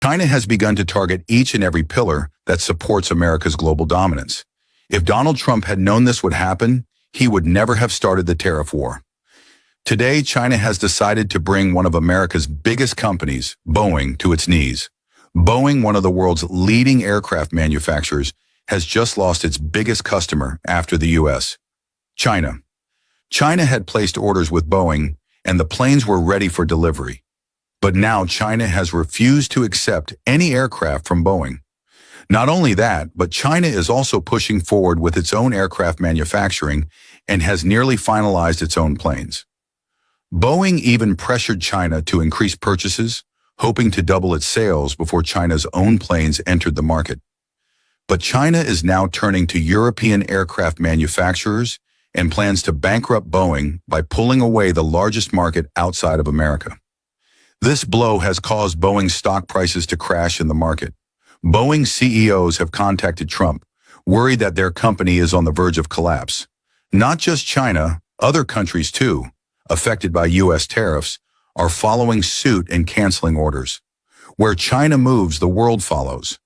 China has begun to target each and every pillar that supports America's global dominance. If Donald Trump had known this would happen, he would never have started the tariff war. Today, China has decided to bring one of America's biggest companies, Boeing, to its knees. Boeing, one of the world's leading aircraft manufacturers, has just lost its biggest customer after the U.S., China. China had placed orders with Boeing, and the planes were ready for delivery. But now China has refused to accept any aircraft from Boeing. Not only that, but China is also pushing forward with its own aircraft manufacturing and has nearly finalized its own planes. Boeing even pressured China to increase purchases, hoping to double its sales before China's own planes entered the market. But China is now turning to European aircraft manufacturers and plans to bankrupt Boeing by pulling away the largest market outside of America. This blow has caused Boeing's stock prices to crash in the market. Boeing CEOs have contacted Trump, worried that their company is on the verge of collapse. Not just China, other countries too, affected by U.S. tariffs, are following suit and canceling orders. Where China moves, the world follows.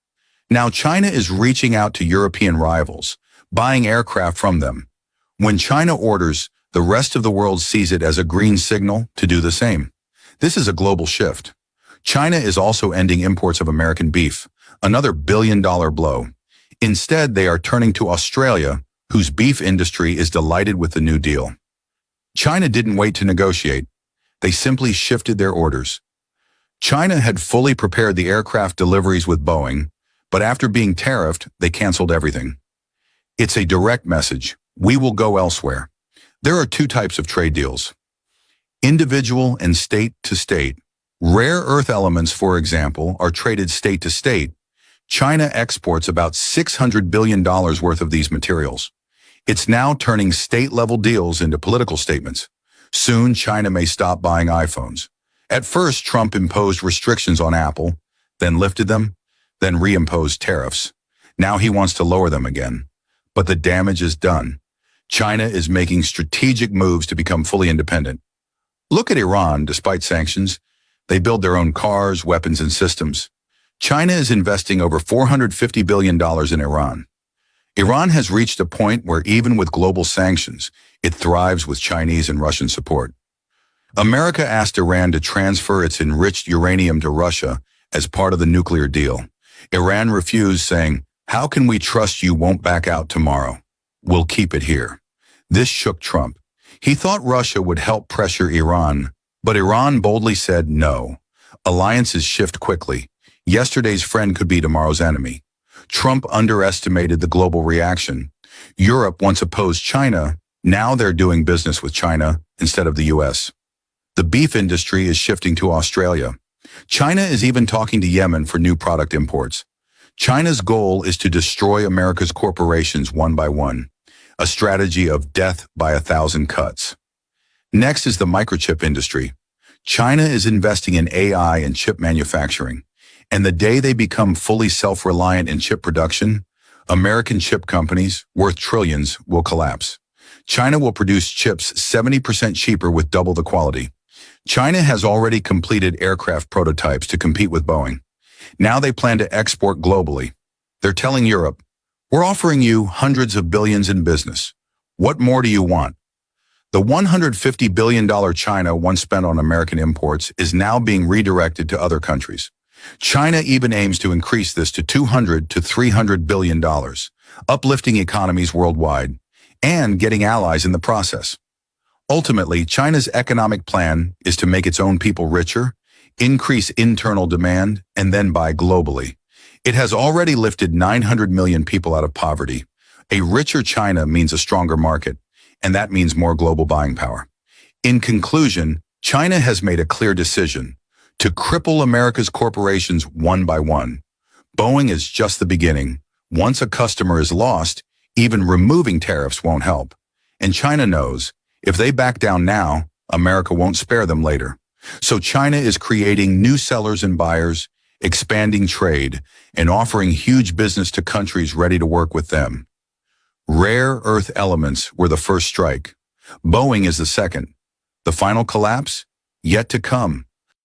Now China is reaching out to European rivals, buying aircraft from them. When China orders, the rest of the world sees it as a green signal to do the same. This is a global shift. China is also ending imports of American beef, another billion-dollar blow. Instead, they are turning to Australia, whose beef industry is delighted with the new deal. China didn't wait to negotiate. They simply shifted their orders. China had fully prepared the aircraft deliveries with Boeing, but after being tariffed, they canceled everything. It's a direct message. We will go elsewhere. There are two types of trade deals: individual and state-to-state. Rare earth elements, for example, are traded state-to-state. China exports about $600 billion worth of these materials. It's now turning state-level deals into political statements. Soon, China may stop buying iPhones. At first, Trump imposed restrictions on Apple, then lifted them, then reimposed tariffs. Now he wants to lower them again. But the damage is done. China is making strategic moves to become fully independent. Look at Iran. Despite sanctions, they build their own cars, weapons, and systems. China is investing over $450 billion in Iran. Iran has reached a point where even with global sanctions, it thrives with Chinese and Russian support. America asked Iran to transfer its enriched uranium to Russia as part of the nuclear deal. Iran refused, saying, "How can we trust you won't back out tomorrow? We'll keep it here." This shook Trump. He thought Russia would help pressure Iran, but Iran boldly said no. Alliances shift quickly. Yesterday's friend could be tomorrow's enemy. Trump underestimated the global reaction. Europe once opposed China. Now they're doing business with China instead of the U.S. The beef industry is shifting to Australia. China is even talking to Yemen for new product imports. China's goal is to destroy America's corporations one by one, a strategy of death by 1,000 cuts. Next is the microchip industry. China is investing in AI and chip manufacturing. And the day they become fully self-reliant in chip production, American chip companies, worth trillions, will collapse. China will produce chips 70% cheaper with double the quality. China has already completed aircraft prototypes to compete with Boeing. Now they plan to export globally. They're telling Europe, "We're offering you hundreds of billions in business. What more do you want?" The $150 billion China once spent on American imports is now being redirected to other countries. China even aims to increase this to $200 to $300 billion, uplifting economies worldwide and getting allies in the process. Ultimately, China's economic plan is to make its own people richer, increase internal demand, and then buy globally. It has already lifted 900 million people out of poverty. A richer China means a stronger market, and that means more global buying power. In conclusion, China has made a clear decision to cripple America's corporations one by one. Boeing is just the beginning. Once a customer is lost, even removing tariffs won't help. And China knows, if they back down now, America won't spare them later. So China is creating new sellers and buyers, expanding trade, and offering huge business to countries ready to work with them. Rare earth elements were the first strike. Boeing is the second. The final collapse? Yet to come.